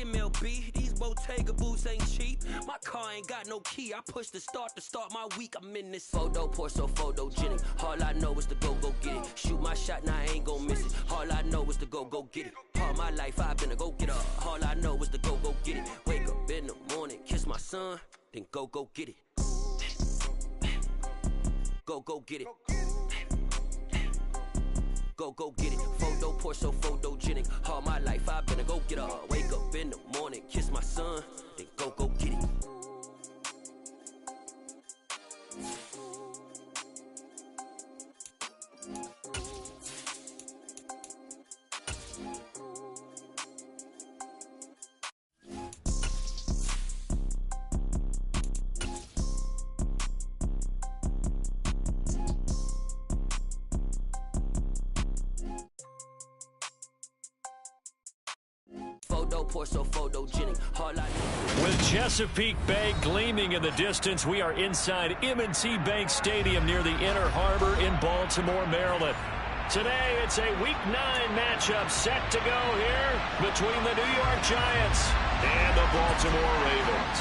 MLB, these Bottega boots ain't cheap. My car ain't got no key, I push the start to start my week. I'm in this photo, pour so photogenic. All I know is to go get it. Shoot my shot, now I ain't gon' miss it. All I know is to go get it. All my life I've been a go-getter. All I know is to go get it. Wake up in the morning, kiss my son, then go get it. Go get it. Go get it. Photo, pour so photogenic. All my life I've been a go-getter. Wake up in the morning, kiss my son, then go get it. Pour so photogenic. All I know. With Chesapeake Bay gleaming in the distance, we are inside M&T Bank Stadium near the Inner Harbor in Baltimore, Maryland. Today, it's a Week 9 matchup set to go here between the New York Giants and the Baltimore Ravens.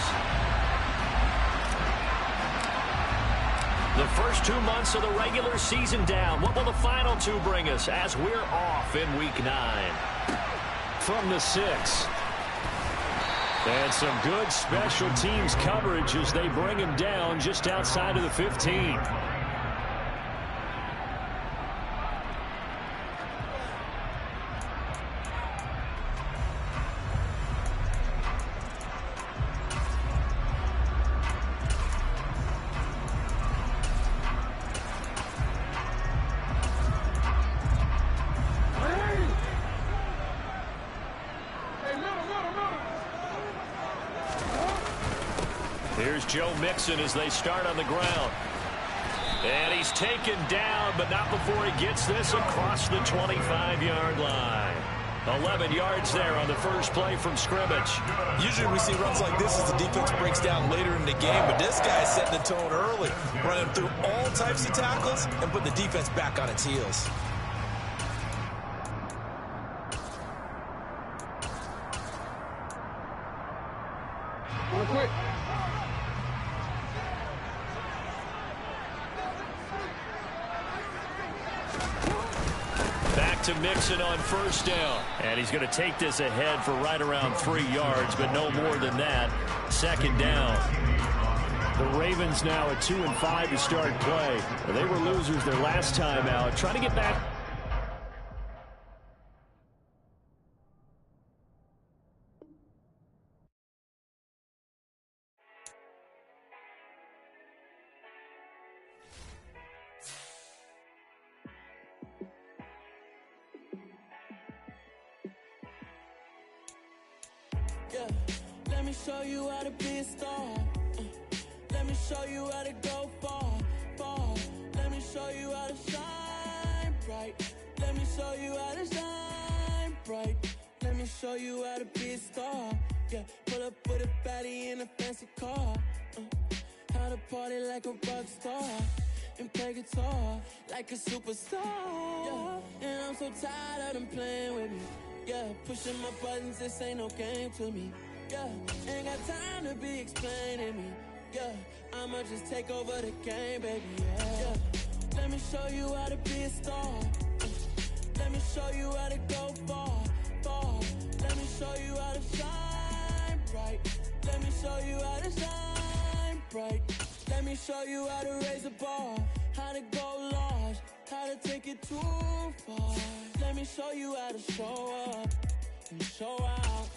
The first 2 months of the regular season down. What will the final 2 bring us as we're off in Week 9? From the 6. And some good special teams coverage as they bring him down just outside of the 15. Here's Joe Mixon as they start on the ground. And he's taken down, but not before he gets this across the 25-yard line. 11 yards there on the first play from scrimmage. Usually we see runs like this as the defense breaks down later in the game, but this guy's setting the tone early, running through all types of tackles and putting the defense back on its heels. Real quick. To Mixon on first down. And he's going to take this ahead for right around 3 yards, but no more than that. Second down. The Ravens now at 2-5 to start play. They were losers their last time out. Trying to get back. Yeah, let me show you how to be a star. Let me show you how to go far, far. Let me show you how to shine bright. Let me show you how to shine bright. Let me show you how to be a star. Yeah, pull up with a baddie in a fancy car. How to party like a rock star and play guitar like a superstar. Yeah, and I'm so tired of them playing with me. Yeah, pushing my buttons, this ain't no game to me. Yeah, ain't got time to be explaining me. Yeah, I'ma just take over the game, baby. Yeah, let me show you how to be a star. Let me show you how to go far, far. Let me show you how to shine bright. Let me show you how to shine bright. Let me show you how to raise the bar, how to go large, how to take it too far. Let me show you how to show up and show out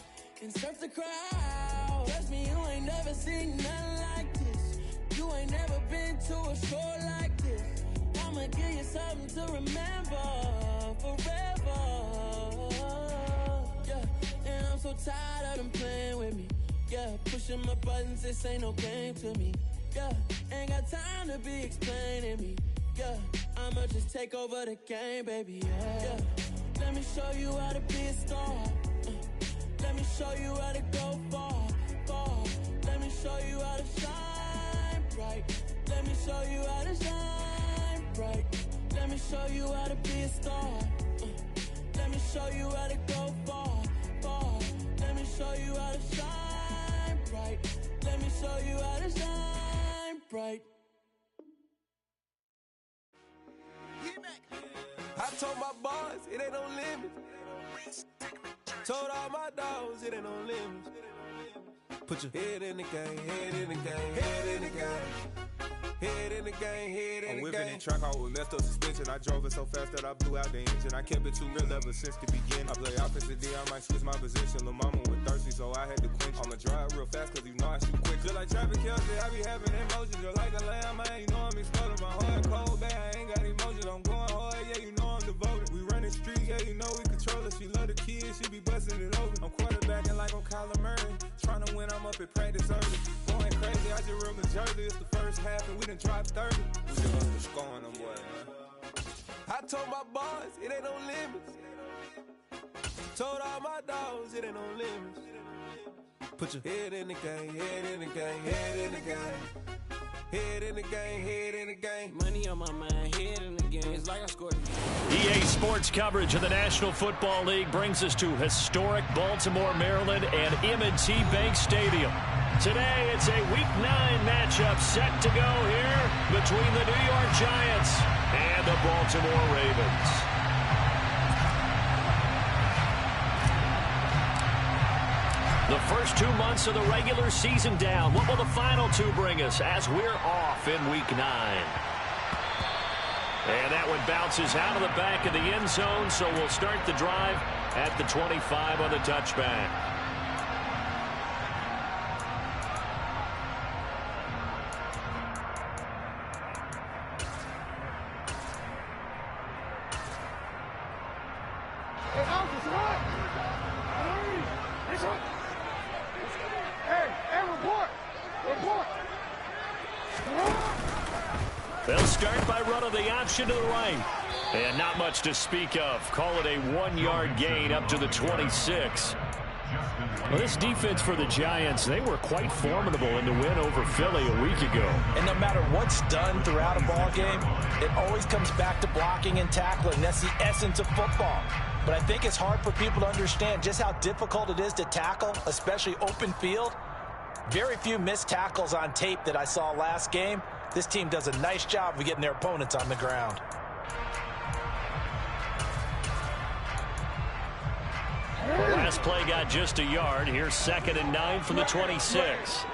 and surf the crowd. Trust me, you ain't never seen nothing like this. You ain't never been to a show like this. I'ma give you something to remember forever. Yeah, and I'm so tired of them playing with me. Yeah, pushing my buttons, this ain't no game to me. Yeah, ain't got time to be explaining me. Yeah, I'ma just take over the game, baby. Yeah, let me show you how to be a star. Let me show you how to go far, far. Let me show you how to shine bright. Let me show you how to shine bright. Let me show you how to be a star. Let me show you how to go far, far. Let me show you how to shine bright. Let me show you how to shine bright. I told my boys it ain't no limits. Told all my dogs it ain't no limits. Put your head in the game, head in the game, head in the game. Head in the game, head in the game. I'm whipping in track out with left up suspension. I drove it so fast that I blew out the engine. I kept it too real ever since the beginning. I play offensive D, I might switch my position. Lil' mama was thirsty, so I had to quench. I'ma drive real fast, cause you know I shoot quick. Just like traffic Kelsey, I be having emotions. Just like a lamb, man, you know I'm exploding. My heart cold, bad, I ain't got emotions. I'm going hard, yeah, you know I'm devoted. We running streets, yeah, you know we control it. She love the kids, she be busting it open. I'm quarterbacking like I'm Kyler Murray. Trying to win, I'm up at practice early. Going crazy, I just real Jersey. It's the first half and we done dropped 30. We just up to scoring them, boy, man. I told my boys it ain't no limits. Told all my dogs it ain't no limits. Put your head in the game, head in the game, head in the game. Head in the game, head in the game. Money on my mind, head in the game. It's like I scored. EA Sports coverage of the National Football League brings us to historic Baltimore, Maryland and M&T Bank Stadium. Today, it's a Week 9 matchup set to go here between the New York Giants and the Baltimore Ravens. The first 2 months of the regular season down. What will the final 2 bring us as we're off in Week 9? And that one bounces out of the back of the end zone, so we'll start the drive at the 25 on the touchback. They'll start by running the option to the right. And not much to speak of. Call it a 1-yard gain up to the 26. Well, this defense for the Giants, they were quite formidable in the win over Philly a week ago. And no matter what's done throughout a ball game, it always comes back to blocking and tackling. That's the essence of football. But I think it's hard for people to understand just how difficult it is to tackle, especially open field. Very few missed tackles on tape that I saw last game. This team does a nice job of getting their opponents on the ground. The last play got just a yard. Here's 2nd and 9 from the 26.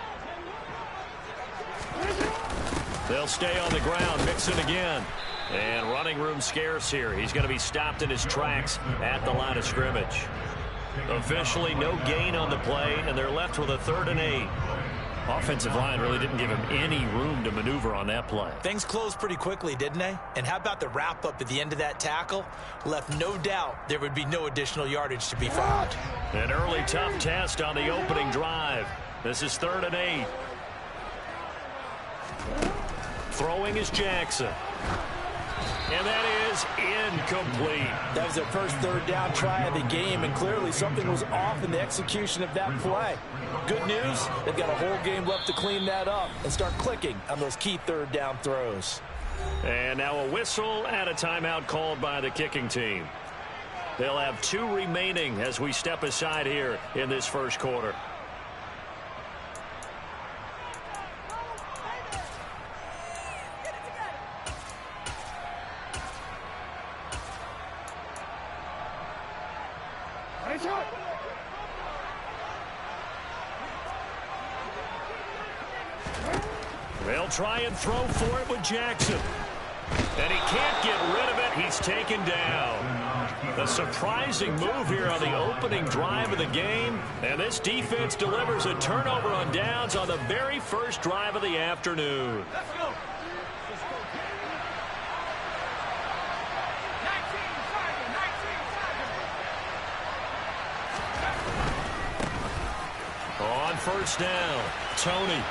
They'll stay on the ground. Mixon again. And running room scarce here. He's going to be stopped in his tracks at the line of scrimmage. Officially no gain on the play, and they're left with a 3rd and 8. Offensive line really didn't give him any room to maneuver on that play. Things closed pretty quickly, didn't they? And how about the wrap-up at the end of that tackle? Left no doubt there would be no additional yardage to be found. An early tough test on the opening drive. This is 3rd and 8. Throwing is Jackson. And that is incomplete. That was their first 3rd down try of the game, and clearly something was off in the execution of that play. Good news, they've got a whole game left to clean that up and start clicking on those key 3rd down throws. And now a whistle and a timeout called by the kicking team. They'll have 2 remaining as we step aside here in this first quarter. They'll try and throw for it with Jackson. And he can't get rid of it. He's taken down. A surprising move here on the opening drive of the game. And this defense delivers a turnover on downs on the very first drive of the afternoon. Let's go. On first down, Tony.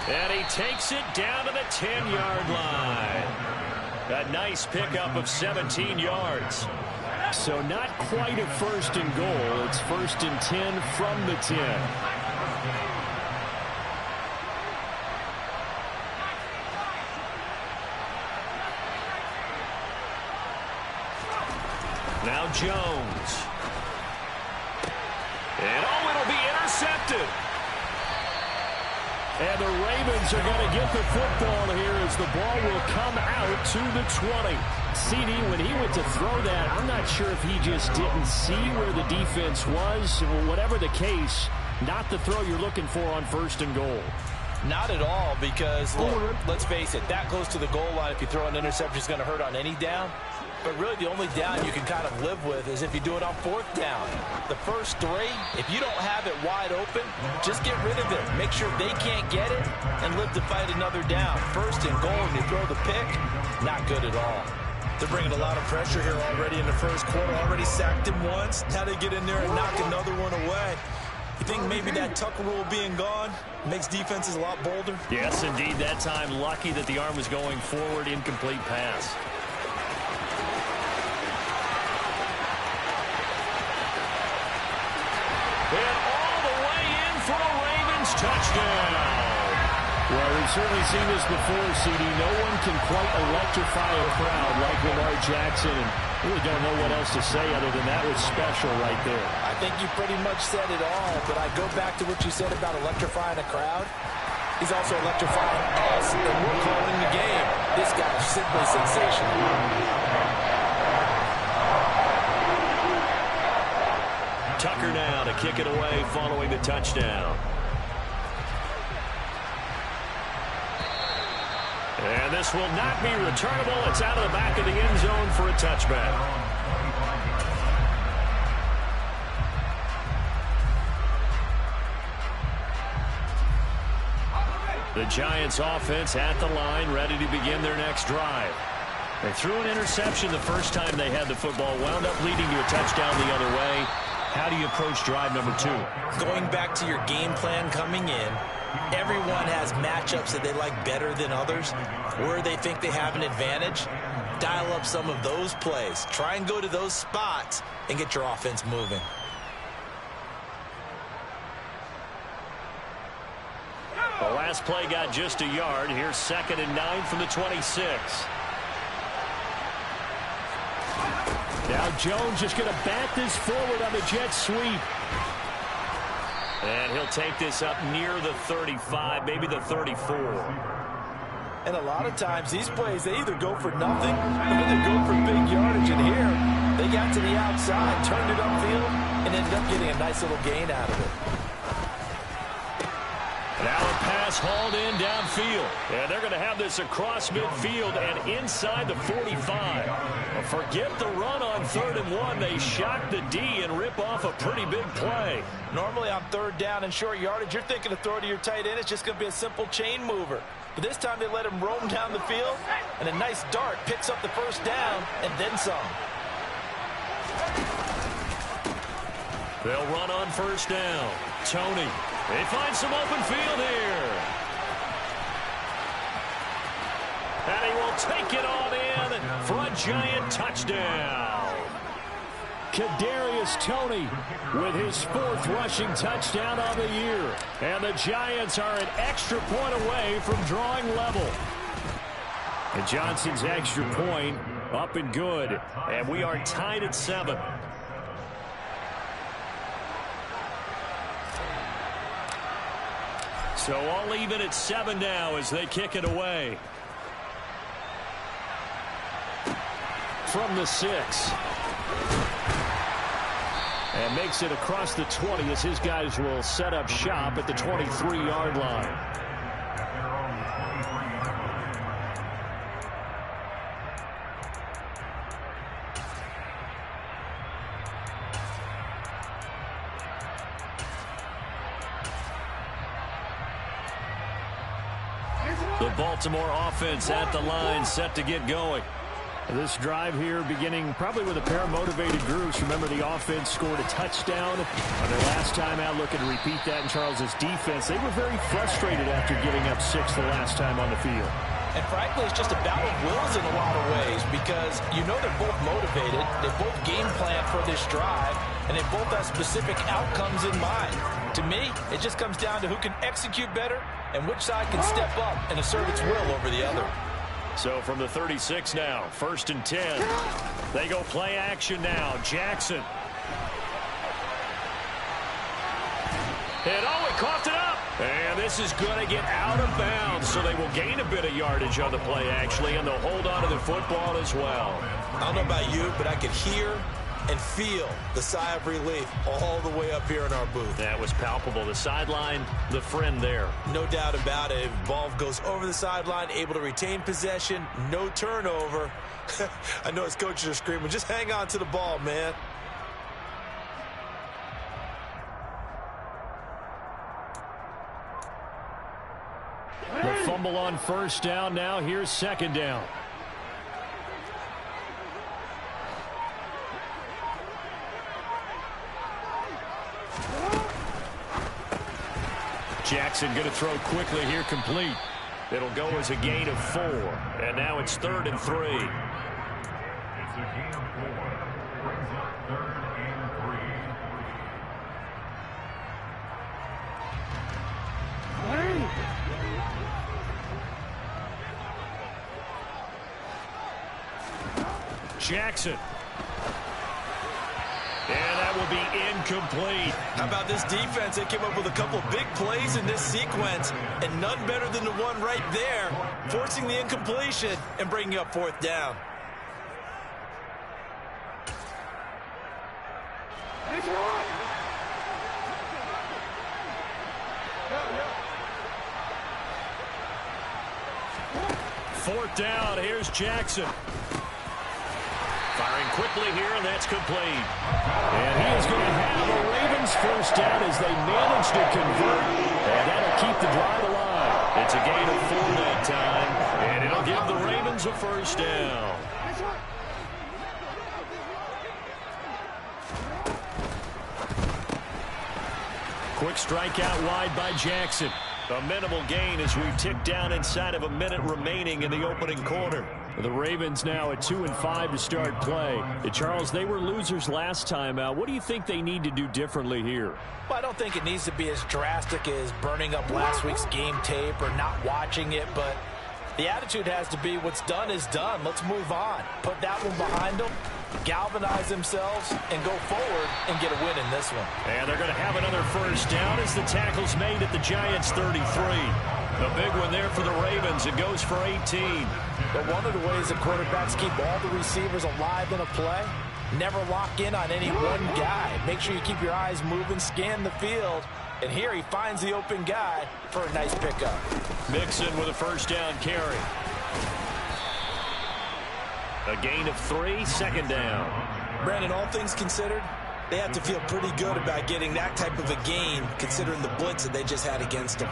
And he takes it down to the 10-yard line. A nice pickup of 17 yards. So not quite a 1st and goal. It's 1st and 10 from the 10. Now Jones. And intercepted. And the Ravens are going to get the football here as the ball will come out to the 20. CD, when he went to throw that, I'm not sure if he just didn't see where the defense was. Whatever the case, not the throw you're looking for on 1st and goal. Not at all, because, look, let's face it, that close to the goal line, if you throw an interception, is going to hurt on any down. But really, the only down you can kind of live with is if you do it on 4th down. The first 3, if you don't have it wide open, just get rid of it. Make sure they can't get it and live to fight another down. 1st and goal, and you throw the pick, not good at all. They're bringing a lot of pressure here already in the first quarter. Already sacked him once. Now they get in there and knock another one away. You think maybe that Tucker rule being gone makes defenses a lot bolder? Yes, indeed. That time, lucky that the arm was going forward. Incomplete pass. And all the way in for a Ravens touchdown. Well, we've certainly seen this before, CD. No one can quite electrify a crowd like Lamar Jackson, and really don't know what else to say other than that was special right there. I think you pretty much said it all, but I go back to what you said about electrifying a crowd. He's also electrifying us, and we're calling the game. This guy is simply sensational. Tucker now to kick it away following the touchdown. And this will not be returnable. It's out of the back of the end zone for a touchback. The Giants offense at the line, ready to begin their next drive. They threw an interception the first time they had the football, wound up leading to a touchdown the other way. How do you approach drive number 2? Going back to your game plan coming in, everyone has matchups that they like better than others. Where they think they have an advantage, dial up some of those plays. Try and go to those spots and get your offense moving. The last play got just a yard. Here's 2nd and 9 from the 26. Now Jones just going to bat this forward on the jet sweep. And he'll take this up near the 35, maybe the 34. And a lot of times these plays, they either go for nothing or they go for big yardage. And here, they got to the outside, turned it upfield, and ended up getting a nice little gain out of it. Now a pass hauled in downfield. And they're going to have this across midfield and inside the 45. Well, forget the run on 3rd and 1. They shock the D and rip off a pretty big play. Normally on 3rd down and short yardage, you're thinking to throw to your tight end. It's just going to be a simple chain mover. But this time they let him roam down the field, and a nice dart picks up the 1st down and then some. They'll run on 1st down. Tony. They find some open field here. And he will take it on in for a Giant touchdown. Kadarius Toney with his 4th rushing touchdown on the year. And the Giants are an extra point away from drawing level. And Johnson's extra point up and good. And we are tied at 7. So all even at 7 now as they kick it away. From the 6. And makes it across the 20 as his guys will set up shop at the 23-yard line. The Baltimore offense at the line, set to get going. This drive here beginning probably with a pair of motivated groups. Remember, the offense scored a touchdown on their last time out. Looking to repeat that in Charles's defense. They were very frustrated after giving up 6 the last time on the field. And frankly, it's just a battle of wills in a lot of ways, because you know they're both motivated. They both game plan for this drive, and they both have specific outcomes in mind. To me, it just comes down to who can execute better and which side can step up and assert its will over the other. So from the 36 now, 1st and 10. They go play action now. Jackson. And he coughed it up. And this is going to get out of bounds, so they will gain a bit of yardage on the play, actually, and they'll hold on to the football as well. I don't know about you, but I could hear and feel the sigh of relief all the way up here in our booth. That was palpable. The sideline, the friend there. No doubt about it. Ball goes over the sideline, able to retain possession, no turnover. I know his coaches are screaming, just hang on to the ball, man. The fumble on first down. Now here's second down. Jackson going to throw quickly here, complete. It'll go as a gain of 4. And now it's 3rd and 3. It's a gain of 4. Brings up 3rd and 3. Jackson. And that will be incomplete. How about this defense? They came up with a couple big plays in this sequence, and none better than the one right there, forcing the incompletion and bringing up 4th down. Fourth down. Here's Jackson. Firing quickly here, and that's complete. And he is going to have the Ravens first down as they manage to convert. And that'll keep the drive alive. It's a gain of 4 that time. And it'll give the Ravens a first down. Quick strike out wide by Jackson. A minimal gain as we tick down inside of a minute remaining in the opening quarter. The Ravens now at 2-5 to start play. Charles, they were losers last time out. What do you think they need to do differently here? Well, I don't think it needs to be as drastic as burning up last week's game tape or not watching it, but the attitude has to be what's done is done. Let's move on. Put that one behind them, galvanize themselves, and go forward and get a win in this one. And they're going to have another first down as the tackle's made at the Giants' 33. A big one there for the Ravens. It goes for 18. But one of the ways that quarterbacks keep all the receivers alive in a play, never lock in on any one guy. Make sure you keep your eyes moving, scan the field. And here he finds the open guy for a nice pickup. Mixon with a first down carry. A gain of 3, second down. Brandon, all things considered, they have to feel pretty good about getting that type of a gain, considering the blitz that they just had against them.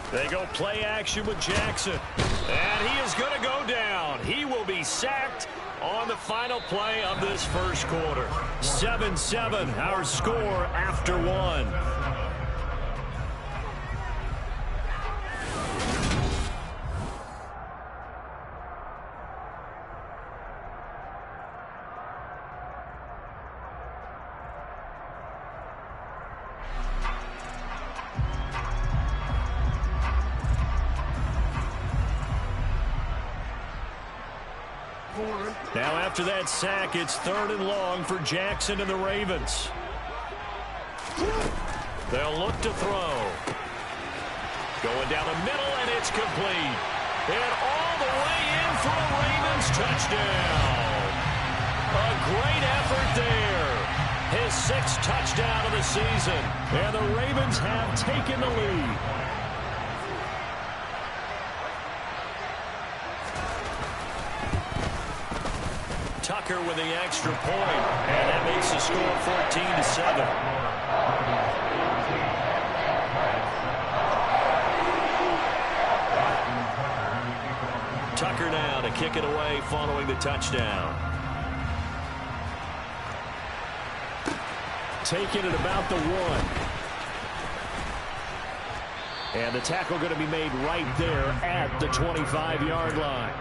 They go play action with Jackson. And he is going to go down. He will be sacked on the final play of this first quarter. 7-7, our score after 1. Now after that sack, it's 3rd and long for Jackson and the Ravens. They'll look to throw. Going down the middle, and it's complete. And all the way in for a Ravens touchdown. A great effort there. His 6th touchdown of the season. And the Ravens have taken the lead. Tucker with the extra point, and that makes the score 14-7. Tucker now to kick it away following the touchdown. Taking it about the 1. And the tackle going to be made right there at the 25-yard line.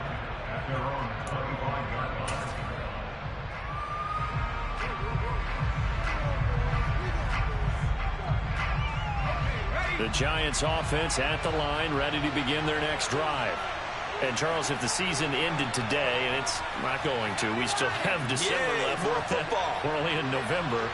The Giants offense at the line, ready to begin their next drive. And, Charles, if the season ended today, and it's not going to, we still have December left. We're only in November.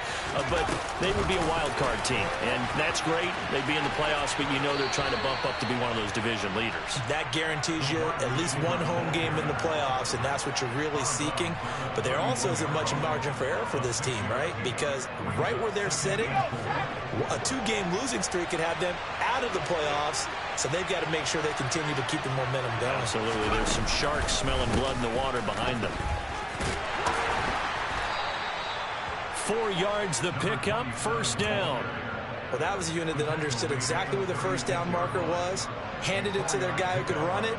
But they would be a wild card team. And that's great. They'd be in the playoffs, but you know they're trying to bump up to be one of those division leaders. That guarantees you at least one home game in the playoffs, and that's what you're really seeking. But there also isn't much margin for error for this team, right? Because right where they're sitting, a 2-game losing streak could have them out of the playoffs. So they've got to make sure they continue to keep the momentum going. Absolutely. There's some sharks smelling blood in the water behind them. 4 yards the pickup, first down. Well, that was a unit that understood exactly where the first down marker was, handed it to their guy who could run it,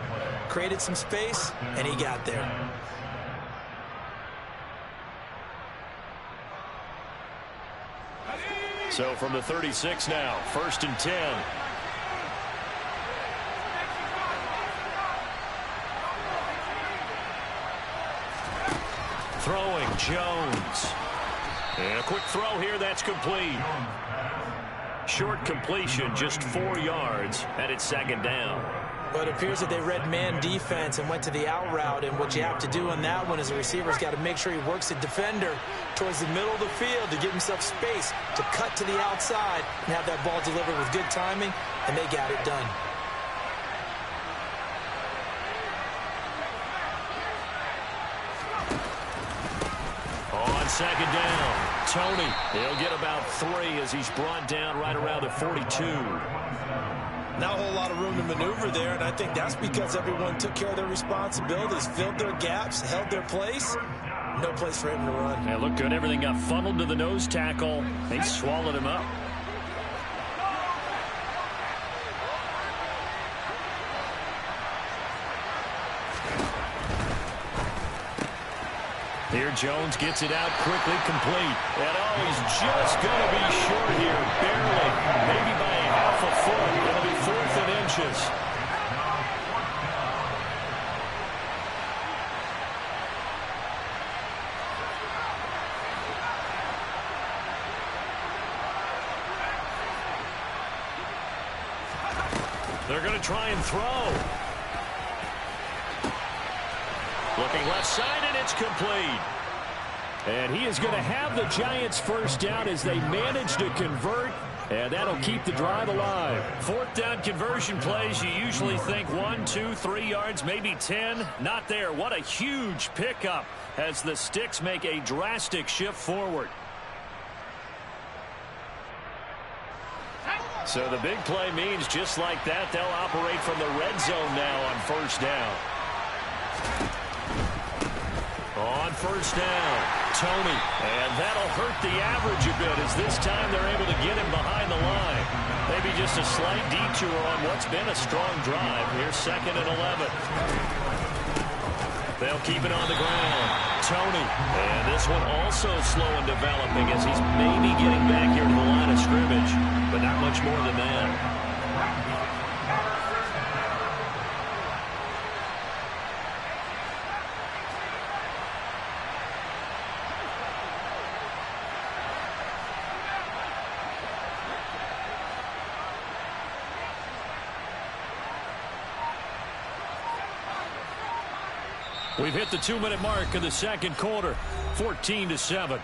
created some space, and he got there. So from the 36 now, first and 10. Throwing, Jones. And a quick throw here, that's complete. Short completion, just 4 yards, and it's second down. Well, it appears that they read man defense and went to the out route, and what you have to do on that one is the receiver's got to make sure he works the defender towards the middle of the field to give himself space to cut to the outside and have that ball delivered with good timing, and they got it done. On second down, Tony. He'll get about 3 as he's brought down right around the 42. Not a whole lot of room to maneuver there, and I think that's because everyone took care of their responsibilities, filled their gaps, held their place. No place for him to run. Yeah, looked good. Everything got funneled to the nose tackle. They swallowed him up. Here Jones gets it out quickly, complete. And oh, he's just going to be short here, barely. Maybe by a half a foot. It'll be 4th and inches. They're going to try and throw. Looking left side, and it's complete. And he is going to have the Giants first down as they manage to convert, and that'll keep the drive alive. 4th down conversion plays, you usually think 1, 2, 3 yards, maybe 10. Not there. What a huge pickup as the Sticks make a drastic shift forward. So the big play means just like that, they'll operate from the red zone now on first down. On first down, Tony, and that'll hurt the average a bit as this time they're able to get him behind the line. Maybe just a slight detour on what's been a strong drive. Here's 2nd and 11. They'll keep it on the ground. Tony, and this one also slow in developing as he's maybe getting back here to the line of scrimmage, but not much more than that. We've hit the 2-minute mark of the second quarter, 14-7.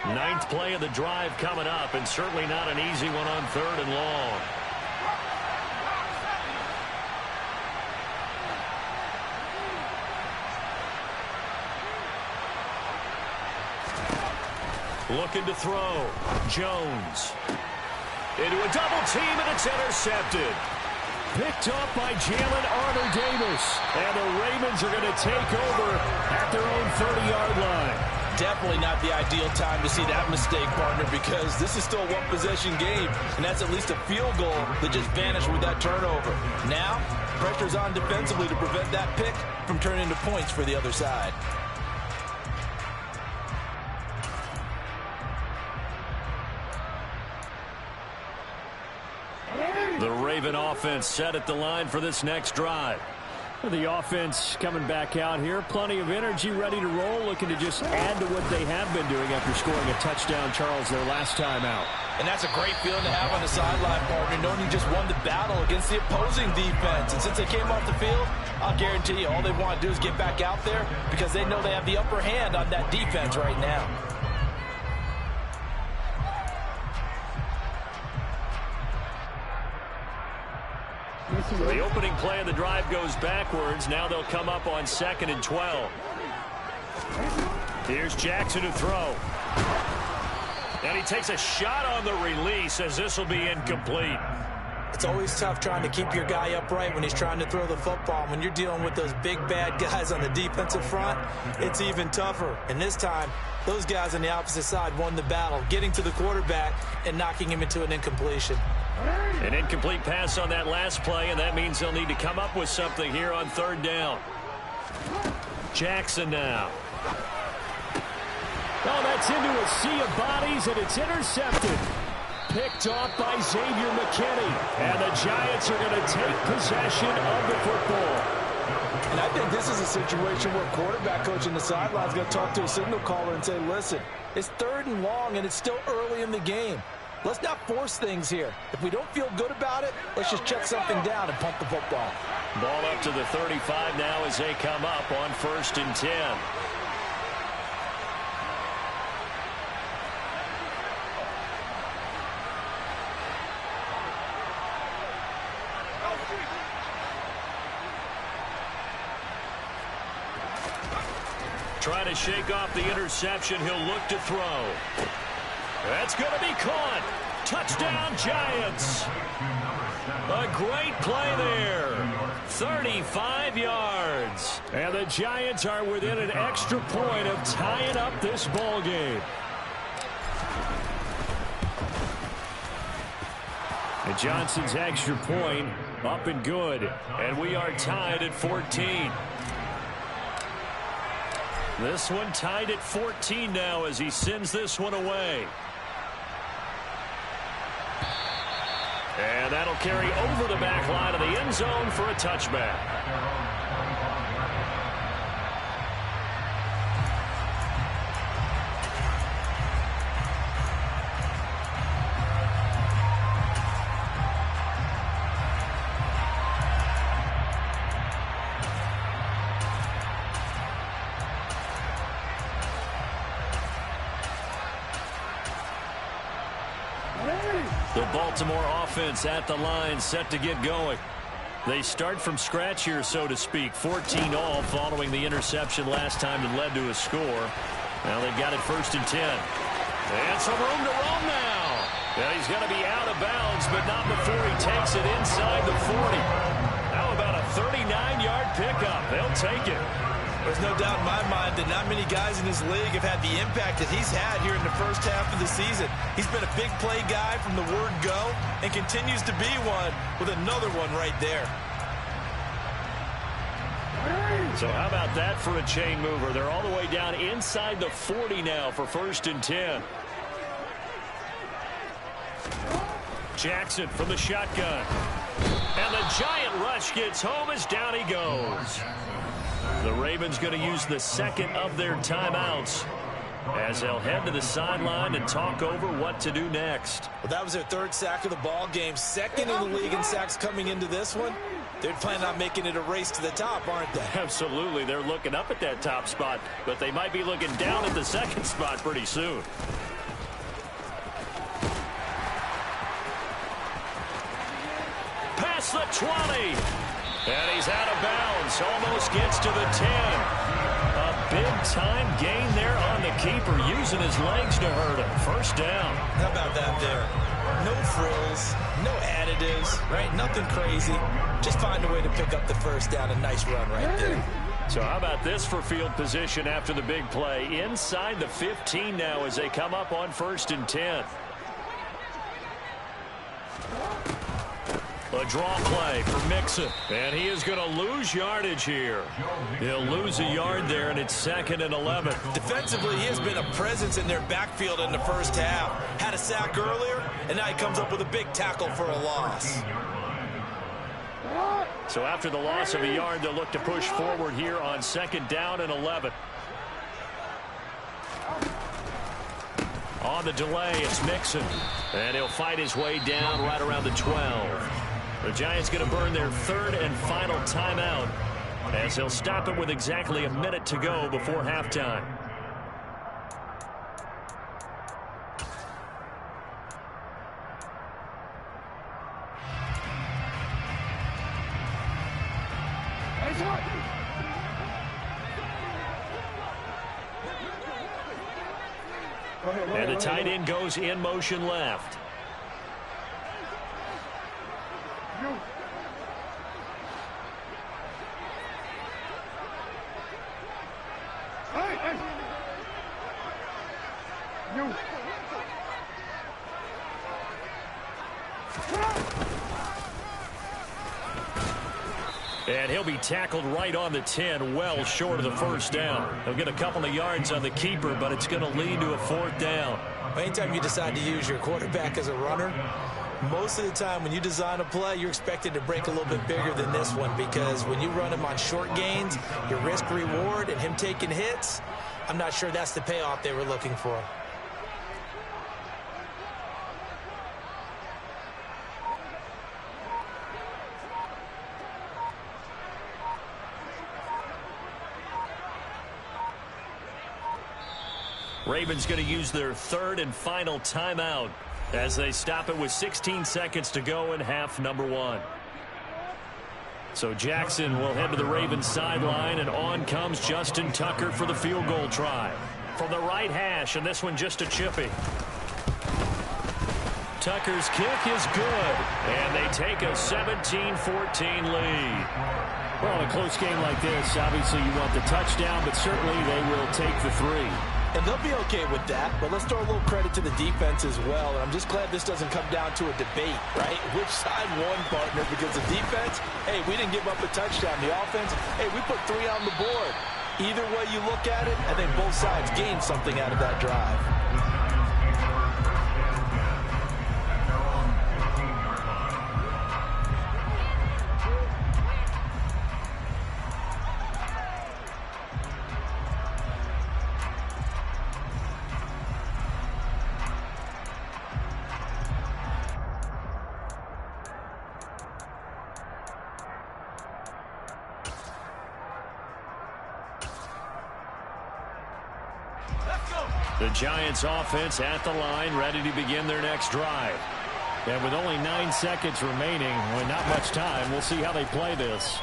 Ninth play of the drive coming up, and certainly not an easy one on 3rd and long. Looking to throw. Jones. Into a double team, and it's intercepted. Picked up by Jalen Armour-Davis. And the Ravens are going to take over at their own 30-yard line. Definitely not the ideal time to see that mistake, partner, because this is still a one-possession game, and that's at least a field goal that just vanished with that turnover. Now, pressure's on defensively to prevent that pick from turning into points for the other side. The Raven offense set at the line for this next drive. The offense coming back out here. Plenty of energy, ready to roll, looking to just add to what they have been doing after scoring a touchdown, Charles, their last time out. And that's a great feeling to have on the sideline, partner, knowing you just won the battle against the opposing defense. And since they came off the field, I'll guarantee you all they want to do is get back out there because they know they have the upper hand on that defense right now. So the opening play of the drive goes backwards. Now they'll come up on 2nd and 12. Here's Jackson to throw. And he takes a shot on the release as this will be incomplete. It's always tough trying to keep your guy upright when he's trying to throw the football. When you're dealing with those big, bad guys on the defensive front, it's even tougher. And this time, those guys on the opposite side won the battle, getting to the quarterback and knocking him into an incompletion. An incomplete pass on that last play, and that means they'll need to come up with something here on 3rd down. Jackson now. Oh, that's into a sea of bodies, and it's intercepted. Picked off by Xavier McKinney. And the Giants are going to take possession of the football. And I think this is a situation where quarterback coach on the sideline is going to talk to a signal caller and say, listen, it's 3rd and long, and it's still early in the game. Let's not force things here. If we don't feel good about it, let's just check something down and punt the football. Ball up to the 35 now as they come up on 1st and 10. Trying to shake off the interception. He'll look to throw. That's going to be caught. Touchdown, Giants. A great play there. 35 yards. And the Giants are within an extra point of tying up this ball game. And Johnson's extra point up and good. And we are tied at 14. This one tied at 14 now as he sends this one away. And that'll carry over the back line of the end zone for a touchback. The Baltimore offense at the line, set to get going. They start from scratch here, so to speak. 14 all following the interception last time that led to a score. Now they've got it 1st and 10. And some room to roam now. Yeah, he's going to be out of bounds, but not before he takes it inside the 40. How about a 39-yard pickup? They'll take it. There's no doubt in my mind that not many guys in this league have had the impact that he's had here in the first half of the season. He's been a big play guy from the word go and continues to be one with another one right there. So how about that for a chain mover? They're all the way down inside the 40 now for 1st and 10. Jackson from the shotgun. And the giant rush gets home as down he goes. The Ravens going to use the 2nd of their timeouts as they'll head to the sideline and talk over what to do next. Well, that was their 3rd sack of the ball game. 2nd in the league in sacks coming into this one. They're planning on making it a race to the top, aren't they? Absolutely. They're looking up at that top spot, but they might be looking down at the 2nd spot pretty soon. Past the 20. And he's out of bounds. Almost gets to the 10. A big-time gain there on the keeper, using his legs to hurt him. 1st down. How about that there? No frills, no additives, right? Nothing crazy. Just find a way to pick up the 1st down. A nice run right there. So how about this for field position after the big play? Inside the 15 now as they come up on 1st and 10. A draw play for Mixon, and he is going to lose yardage here. He'll lose a yard there, and it's 2nd and 11. Defensively, he has been a presence in their backfield in the first half. Had a sack earlier, and now he comes up with a big tackle for a loss. So after the loss of a yard, they'll look to push forward here on 2nd down and 11. On the delay, it's Mixon, and he'll fight his way down right around the 12. The Giants going to burn their 3rd and final timeout as they'll stop it with exactly a minute to go before halftime. And the tight end goes in motion left. And he'll be tackled right on the 10, well short of the first down. He'll get a couple of yards on the keeper, but it's going to lead to a 4th down. Anytime you decide to use your quarterback as a runner, most of the time when you design a play, you're expected to break a little bit bigger than this one, because when you run him on short gains, your risk-reward and him taking hits, I'm not sure that's the payoff they were looking for. Ravens going to use their 3rd and final timeout as they stop it with 16 seconds to go in half number 1. So Jackson will head to the Ravens sideline, and on comes Justin Tucker for the field goal try. From the right hash, and this one just a chippy. Tucker's kick is good, and they take a 17-14 lead. Well, in a close game like this, obviously you want the touchdown, but certainly they will take the 3. And they'll be okay with that, but let's throw a little credit to the defense as well. And I'm just glad this doesn't come down to a debate, right? Which side won, partner? Because the defense, hey, we didn't give up a touchdown. The offense, hey, we put 3 on the board. Either way you look at it, I think both sides gained something out of that drive. The Giants offense at the line, ready to begin their next drive. And with only 9 seconds remaining, with not much time, we'll see how they play this.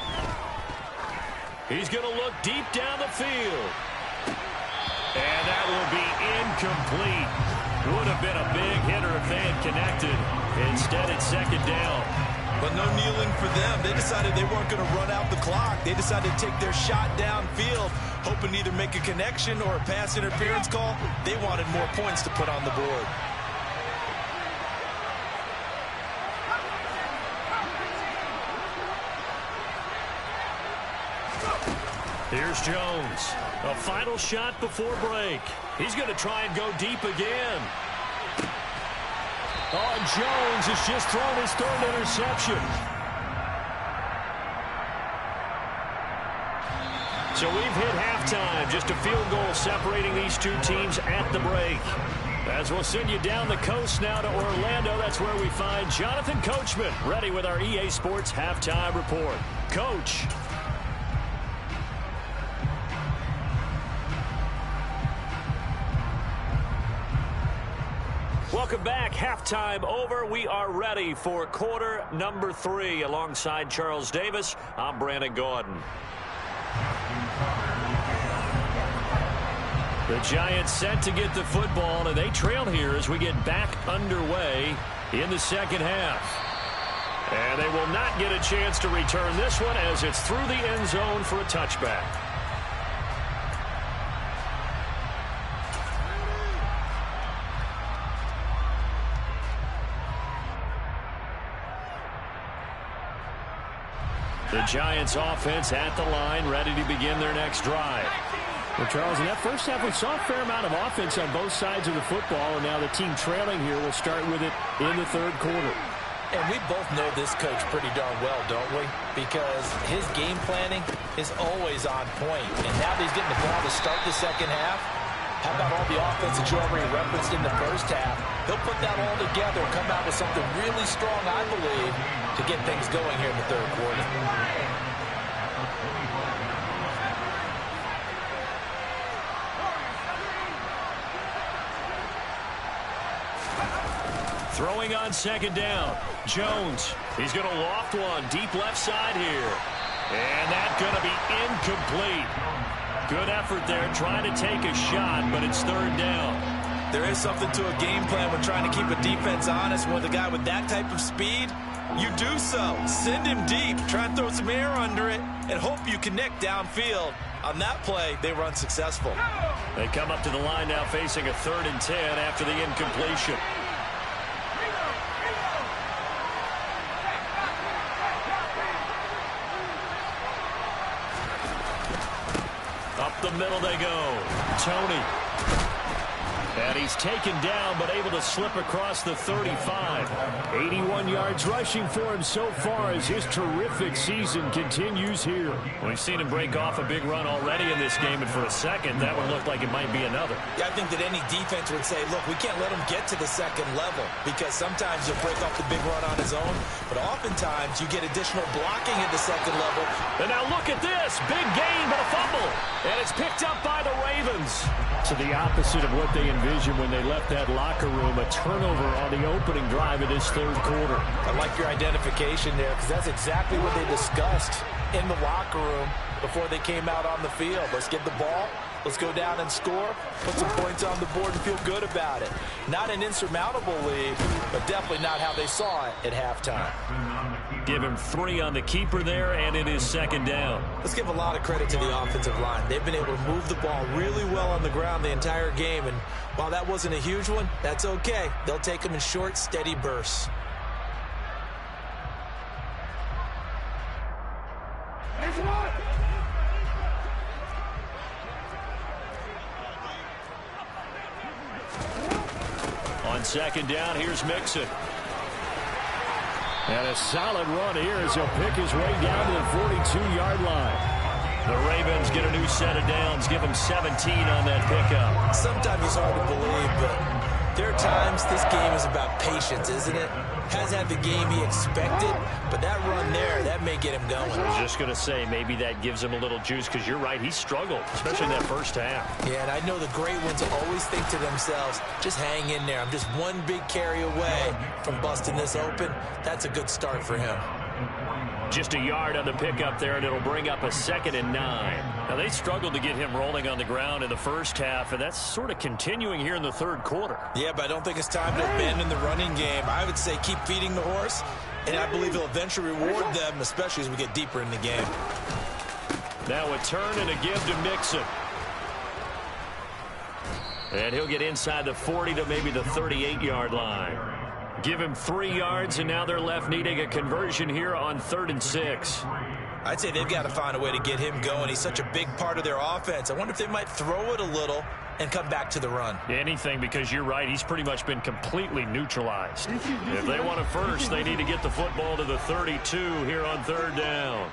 He's going to look deep down the field. And that will be incomplete. Would have been a big hitter if they had connected. Instead, it's 2nd down. But no kneeling for them. They decided they weren't going to run out the clock. They decided to take their shot downfield, hoping to either make a connection or a pass interference call. They wanted more points to put on the board. Here's Jones. A final shot before break. He's going to try and go deep again. Oh, Jones has just thrown his 3rd interception. So we've hit halftime. Just a field goal separating these two teams at the break. As we'll send you down the coast now to Orlando, that's where we find Jonathan Coachman, ready with our EA Sports Halftime Report. Coach. Welcome back. Halftime over. We are ready for quarter number 3. Alongside Charles Davis, I'm Brandon Gordon. The Giants set to get the football, and they trail here as we get back underway in the second half. And they will not get a chance to return this one as it's through the end zone for a touchback. The Giants offense at the line, ready to begin their next drive. Well, Charles, in that first half, we saw a fair amount of offense on both sides of the football, and now the team trailing here will start with it in the third quarter. And we both know this coach pretty darn well, don't we? Because his game planning is always on point. And now that he's getting the ball to start the second half, how about all the offense that you already referenced in the first half? He'll put that all together and come out with something really strong, I believe, to get things going here in the third quarter. Throwing on second down. Jones. He's going to loft one deep left side here. And that's going to be incomplete. Good effort there trying to take a shot, but it's third down. There is something to a game plan when trying to keep a defense honest. With a guy with that type of speed, you do so. Send him deep. Try and throw some air under it and hope you connect downfield. On that play, they were unsuccessful. They come up to the line now facing a 3rd and 10 after the incompletion. Up the middle they go. Tony. And he's taken down, but able to slip across the 35. 81 yards rushing for him so far as his terrific season continues here. We've seen him break off a big run already in this game, and for a second, that would look like it might be another. Yeah, I think that any defense would say, look, we can't let him get to the second level, because sometimes he'll break off the big run on his own, but oftentimes you get additional blocking at the second level. And now look at this. Big gain, but a fumble. And it's picked up by the Ravens. To the opposite of what they envisioned when they left that locker room, a turnover on the opening drive of this third quarter. I like your identification there, because that's exactly what they discussed in the locker room before they came out on the field. Let's get the ball. Let's go down and score, put some points on the board and feel good about it. Not an insurmountable lead, but definitely not how they saw it at halftime. Give him 3 on the keeper there, and it is second down. Let's give a lot of credit to the offensive line. They've been able to move the ball really well on the ground the entire game, and while that wasn't a huge one, that's okay. They'll take them in short, steady bursts. On second down, here's Mixon. And a solid run here as he'll pick his way down to the 42-yard line. The Ravens get a new set of downs, give them 17 on that pickup. Sometimes it's hard to believe, but there are times this game is about patience, isn't it? Has had the game he expected, but that run there, that may get him going. I was just going to say, maybe that gives him a little juice, because you're right, he struggled, especially in that first half. Yeah, and I know the great ones always think to themselves, just hang in there. I'm just one big carry away from busting this open. That's a good start for him. Just a yard on the pickup there, and it'll bring up a 2nd and 9. Now, they struggled to get him rolling on the ground in the first half, and that's sort of continuing here in the third quarter. Yeah, but I don't think it's time to abandon the running game. I would say keep feeding the horse, and I believe he'll eventually reward them, especially as we get deeper in the game. Now a turn and a give to Mixon. And he'll get inside the 40 to maybe the 38-yard line. Give him 3 yards, and now they're left needing a conversion here on 3rd and 6. I'd say they've got to find a way to get him going. He's such a big part of their offense. I wonder if they might throw it a little and come back to the run. Anything, because you're right, he's pretty much been completely neutralized. If they want it first, they need to get the football to the 32 here on 3rd down.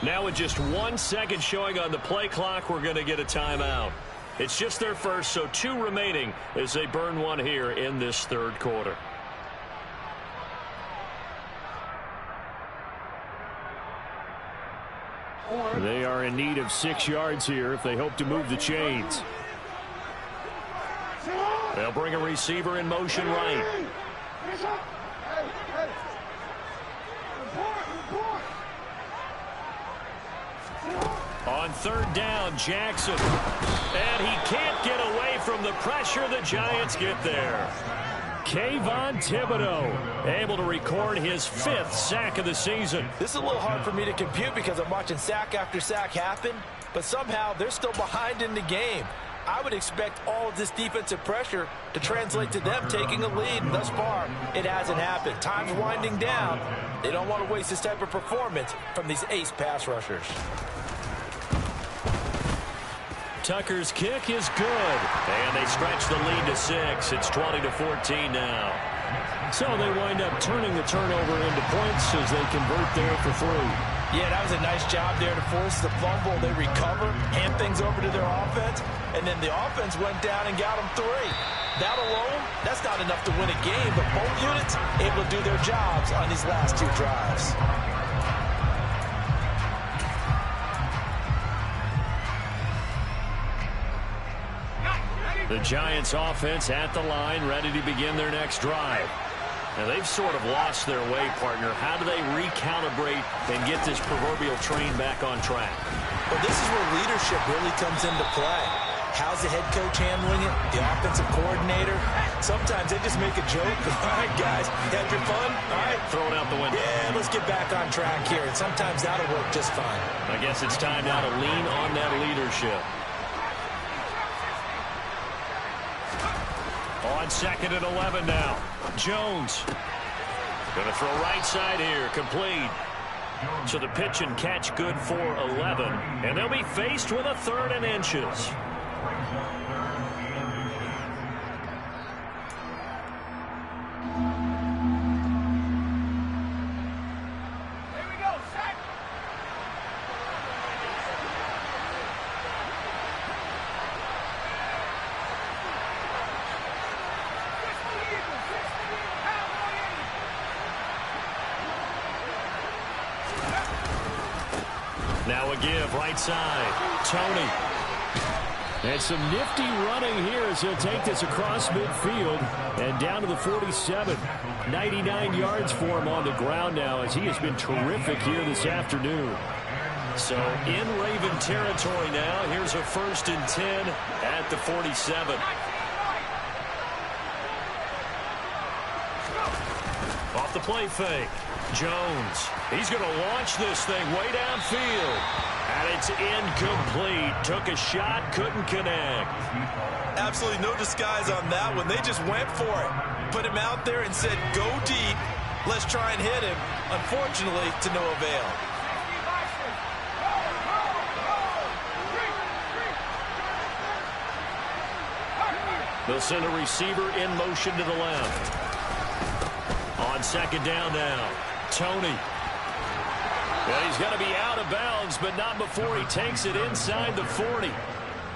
Now with just 1 second showing on the play clock, we're going to get a timeout. It's just their first, so 2 remaining as they burn one here in this third quarter. They are in need of 6 yards here if they hope to move the chains. They'll bring a receiver in motion right. On 3rd down, Jackson. And he can't get away from the pressure, the Giants get there. Kayvon Thibodeau able to record his 5th sack of the season. This is a little hard for me to compute because I'm watching sack after sack happen, but somehow they're still behind in the game. I would expect all of this defensive pressure to translate to them taking a lead, and thus far, it hasn't happened. Time's winding down. They don't want to waste this type of performance from these ace pass rushers. Tucker's kick is good, and they stretch the lead to 6. It's 20-14 now. So they wind up turning the turnover into points as they convert there for 3. Yeah, that was a nice job there to force the fumble. They recover, hand things over to their offense, and then the offense went down and got them 3. That alone, that's not enough to win a game, but both units able to do their jobs on these last 2 drives. The Giants offense at the line, ready to begin their next drive. Now, they've sort of lost their way, partner. How do they recalibrate and get this proverbial train back on track? Well, this is where leadership really comes into play. How's the head coach handling it? The offensive coordinator? Sometimes they just make a joke. All right, guys, had your fun? All right. Throw it out the window. Yeah, let's get back on track here. And sometimes that'll work just fine. I guess it's time now to lean on that leadership. On 2nd and 11 now. Jones. Going to throw right side here. Complete. So the pitch and catch good for 11. And they'll be faced with a 3rd and inches. Now a give, right side. Tony. And some nifty running here as he'll take this across midfield and down to the 47. 99 yards for him on the ground now as he has been terrific here this afternoon. So in Raven territory now. Here's a 1st and 10 at the 47. Off the play fake. Jones. He's going to launch this thing way downfield. And it's incomplete. Took a shot, couldn't connect. Absolutely no disguise on that one. They just went for it. Put him out there and said, go deep. Let's try and hit him. Unfortunately, to no avail. They'll send a receiver in motion to the left. On 2nd down now. Tony. Well, he's going to be out of bounds, but not before he takes it inside the 40.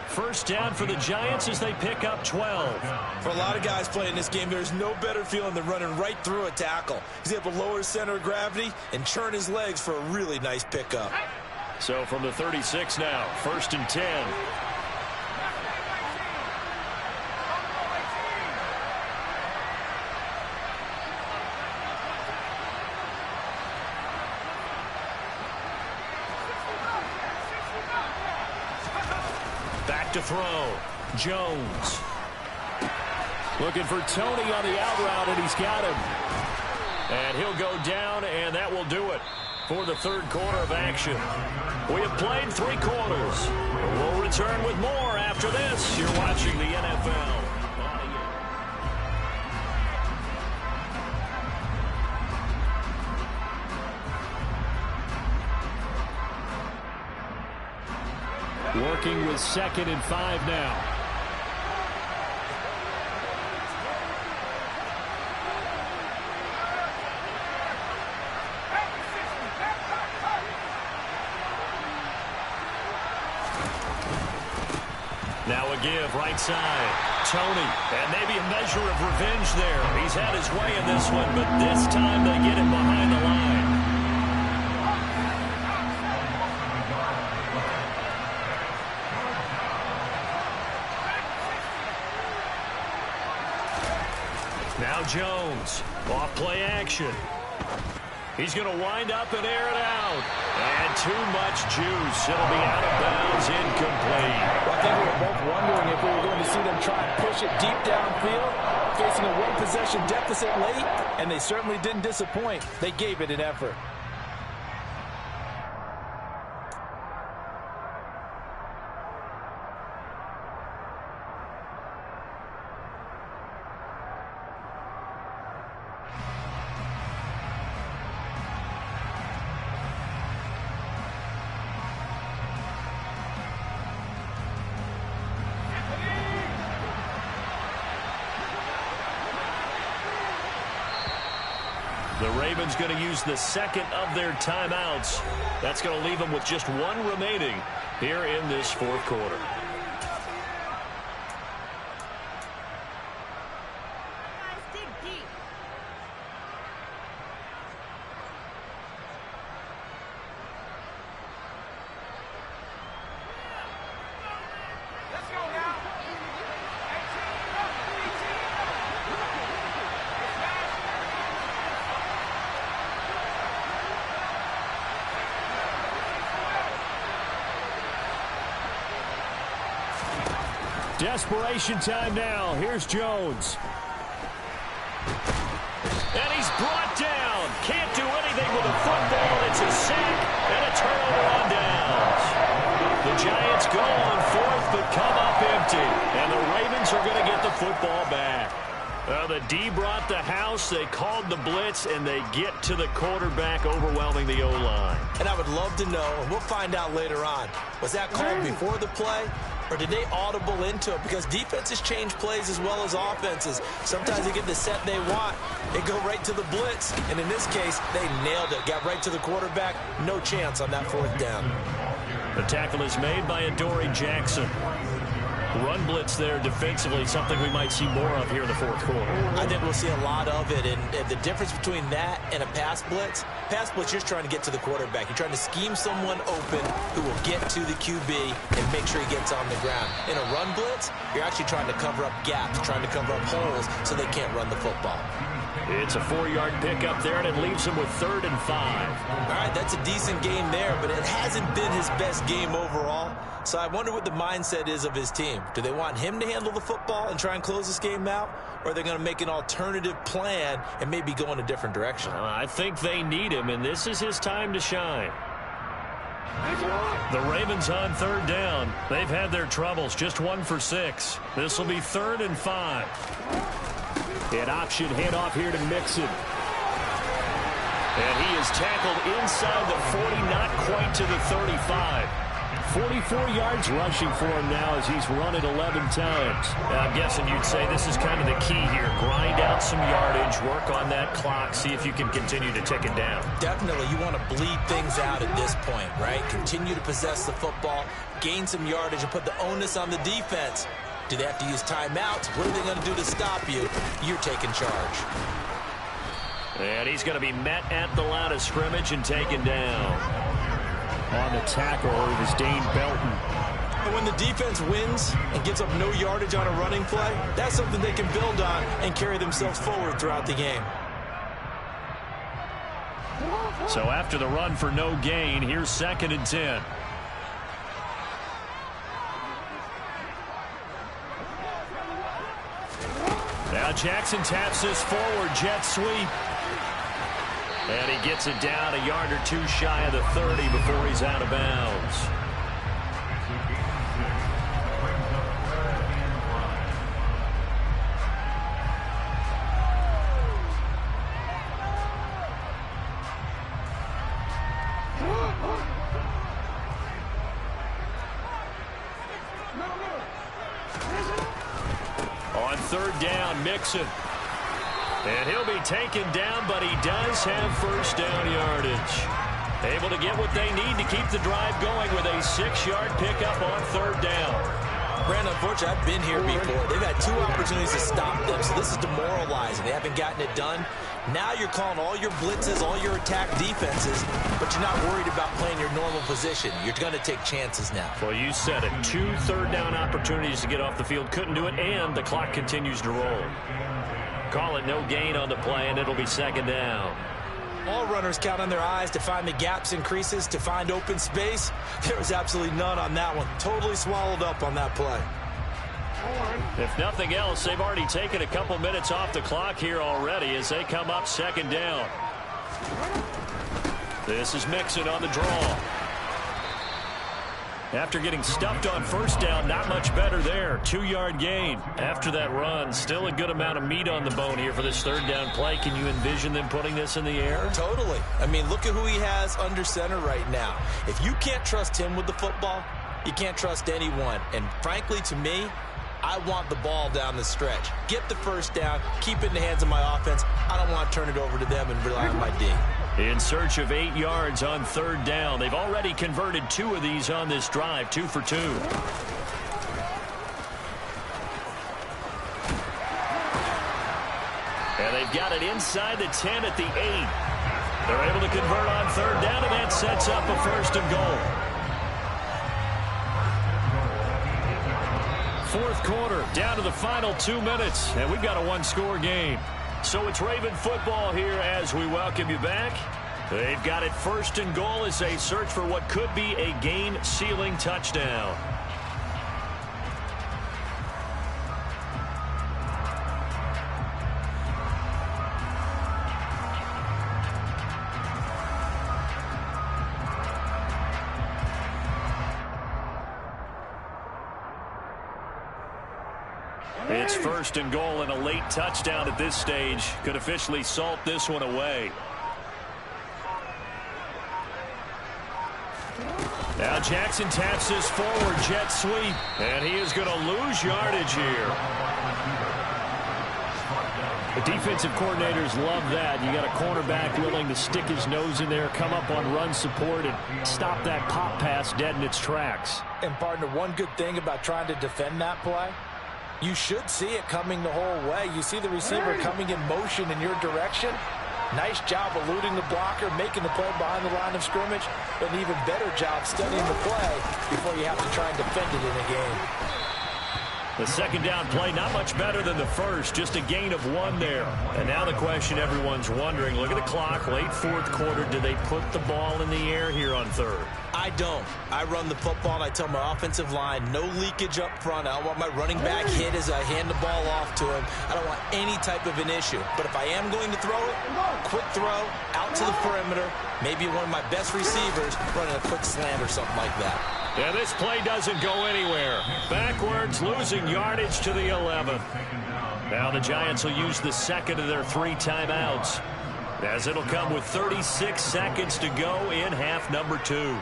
1st down for the Giants as they pick up 12. For a lot of guys playing this game, there's no better feeling than running right through a tackle. He's able to lower his center of gravity and churn his legs for a really nice pickup. So from the 36 now, 1st and 10. Back to throw. Jones. Looking for Tony on the out route, and he's got him. And he'll go down, and that will do it for the 3rd quarter of action. We have played 3 quarters. We'll return with more after this. You're watching the NFL. Working with 2nd and 5 now. Now a give, right side. Tony, and maybe a measure of revenge there. He's had his way in this one, but this time they get him behind the line. Now Jones, off play action. He's going to wind up and air it out. And too much juice. It'll be out of bounds, incomplete. Well, I think we were both wondering if we were going to see them try and push it deep downfield, facing a one-possession deficit late, and they certainly didn't disappoint. They gave it an effort. The Ravens going to use the second of their timeouts. That's going to leave them with just one remaining here in this fourth quarter. Desperation time now. Here's Jones. And he's brought down. Can't do anything with the football. It's a sack and a turnover on downs. The Giants go on fourth but come up empty. And the Ravens are going to get the football back. The D brought the house. They called the blitz, and they get to the quarterback, overwhelming the O-line. And I would love to know, and we'll find out later on, was that called before the play? Or did they audible into it? Because defenses change plays as well as offenses. Sometimes they get the set they want. They go right to the blitz. And in this case, they nailed it. Got right to the quarterback. No chance on that fourth down. The tackle is made by Adoree Jackson. Run blitz there defensively, something we might see more of here in the fourth quarter. I think we'll see a lot of it. And the difference between that and a pass blitz, you're just trying to get to the quarterback. You're trying to scheme someone open who will get to the QB and make sure he gets on the ground. In a run blitz, you're actually trying to cover up gaps, trying to cover up holes so they can't run the football. It's a 4-yard pickup there, and it leaves him with 3rd and 5. All right, that's a decent game there, but it hasn't been his best game overall. So I wonder what the mindset is of his team. Do they want him to handle the football and try and close this game out? Or are they going to make an alternative plan and maybe go in a different direction? I think they need him, and this is his time to shine. The Ravens on 3rd down. They've had their troubles, just 1 for 6. This will be 3rd and 5. An option handoff here to Mixon. And he is tackled inside the 40, not quite to the 35. 44 yards rushing for him now as he's run it 11 times. I'm guessing you'd say this is kind of the key here. Grind out some yardage, work on that clock, see if you can continue to tick it down. Definitely. You want to bleed things out at this point, right? Continue to possess the football, gain some yardage, and put the onus on the defense. Do they have to use timeouts? What are they going to do to stop you? You're taking charge. And he's going to be met at the line of scrimmage and taken down. On the tackle, it was Dane Belton. And when the defense wins and gets up no yardage on a running play, that's something they can build on and carry themselves forward throughout the game. So after the run for no gain, here's 2nd and 10. Now Jackson taps this forward, jet sweep. And he gets it down a yard or 2 shy of the 30 before he's out of bounds. On 3rd down, Mixon. And he'll be taken down, but he does have 1st down yardage. Able to get what they need to keep the drive going with a 6-yard pickup on 3rd down. Brandon, unfortunately, I've been here before. They've had 2 opportunities to stop them, so this is demoralizing. They haven't gotten it done. Now you're calling all your blitzes, all your attack defenses, but you're not worried about playing your normal position. You're going to take chances now. Well, you said it. 2 3rd down opportunities to get off the field. Couldn't do it, and the clock continues to roll. Call it no gain on the play, and it'll be 2nd down. All runners count on their eyes to find the gaps and creases, to find open space. There was absolutely none on that one. Totally swallowed up on that play. If nothing else, they've already taken a couple minutes off the clock here already as they come up second down. This is Mixon on the draw. After getting stuffed on first down, not much better there. 2-yard gain. After that run, still a good amount of meat on the bone here for this third down play. Can you envision them putting this in the air? Totally. I mean, look at who he has under center right now. If you can't trust him with the football, you can't trust anyone. And frankly, to me, I want the ball down the stretch. Get the first down, keep it in the hands of my offense. I don't want to turn it over to them and rely on my D. In search of 8 yards on third down. They've already converted 2 of these on this drive, 2 for 2. And they've got it inside the 10 at the 8. They're able to convert on third down, and that sets up a first and goal. Fourth quarter, down to the final 2 minutes, and we've got a one-score game. So it's Raven football here as we welcome you back. They've got it first and goal as they search for what could be a game-sealing touchdown. It's first and goal, and a late touchdown at this stage could officially salt this one away. Now Jackson taps this forward jet sweep, and he is going to lose yardage here. The defensive coordinators love that. You got a cornerback willing to stick his nose in there, come up on run support, and stop that pop pass dead in its tracks. And partner, one good thing about trying to defend that play, you should see it coming the whole way. You see the receiver coming in motion in your direction. Nice job eluding the blocker, making the play behind the line of scrimmage. An even better job studying the play before you have to try and defend it in a game. The second down play, not much better than the first, just a gain of 1 there. And now the question everyone's wondering, look at the clock, late fourth quarter, do they put the ball in the air here on third? I don't. I run the football, and I tell my offensive line, no leakage up front. I don't want my running back hit as I hand the ball off to him. I don't want any type of an issue. But if I am going to throw it, quick throw, out to the perimeter, maybe one of my best receivers running a quick slant or something like that. Yeah, this play doesn't go anywhere. Backwards, losing yardage to the 11. Now the Giants will use the second of their 3 timeouts, as it'll come with 36 seconds to go in half number 2.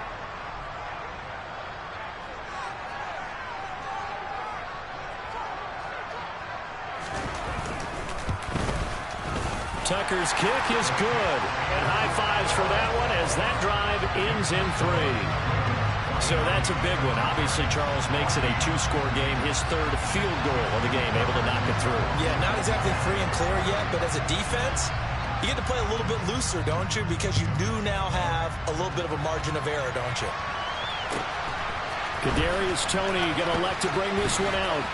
Tucker's kick is good. And high fives for that one as that drive ends in 3. So that's a big one. Obviously, Charles makes it a 2-score game. His third field goal of the game, able to knock it through. Yeah, not exactly free and clear yet, but as a defense, you get to play a little bit looser, don't you? Because you do now have a little bit of a margin of error, don't you? Kadarius Toney going to elect to bring this one out.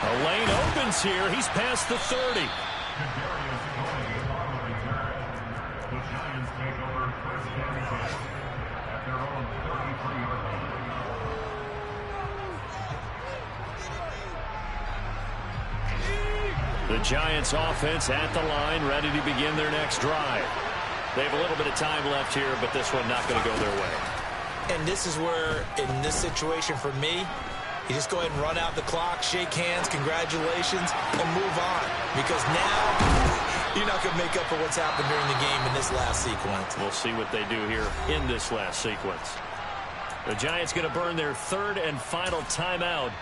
A lane opens here. He's past the 30. The Giants take over first and 10 at their own 33-yard line. The Giants offense at the line, ready to begin their next drive. They have a little bit of time left here, but this one not going to go their way. And this is where, in this situation for me, you just go ahead and run out the clock, shake hands, congratulations, and move on. Because now you're not going to make up for what's happened during the game in this last sequence. We'll see what they do here in this last sequence. The Giants going to burn their third and final timeout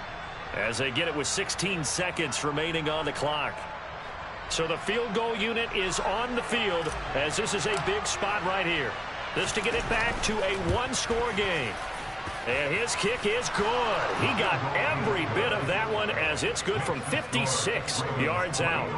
as they get it with 16 seconds remaining on the clock. So the field goal unit is on the field as this is a big spot right here. This to get it back to a 1-score game. And his kick is good. He got every bit of that one as it's good from 56 yards out.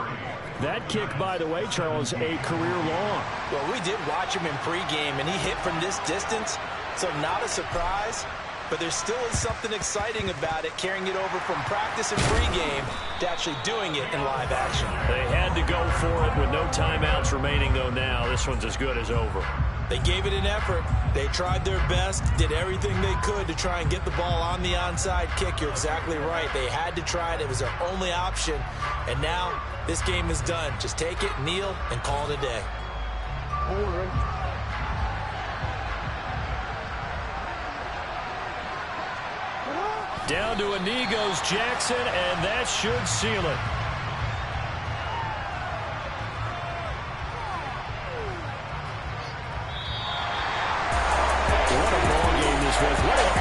That kick, by the way, Charles, a career long. Well, we did watch him in pregame, and he hit from this distance, so not a surprise. but there still is something exciting about it, carrying it over from practice and pregame to actually doing it in live action. They had to go for it with no timeouts remaining, though. Now this one's as good as over. They gave it an effort. They tried their best, did everything they could to try and get the ball on the onside kick. You're exactly right. They had to try it. It was their only option. And now this game is done. Just take it, kneel, and call it a day. Down to a knee goes Jackson, and that should seal it. What a ball game this was. What a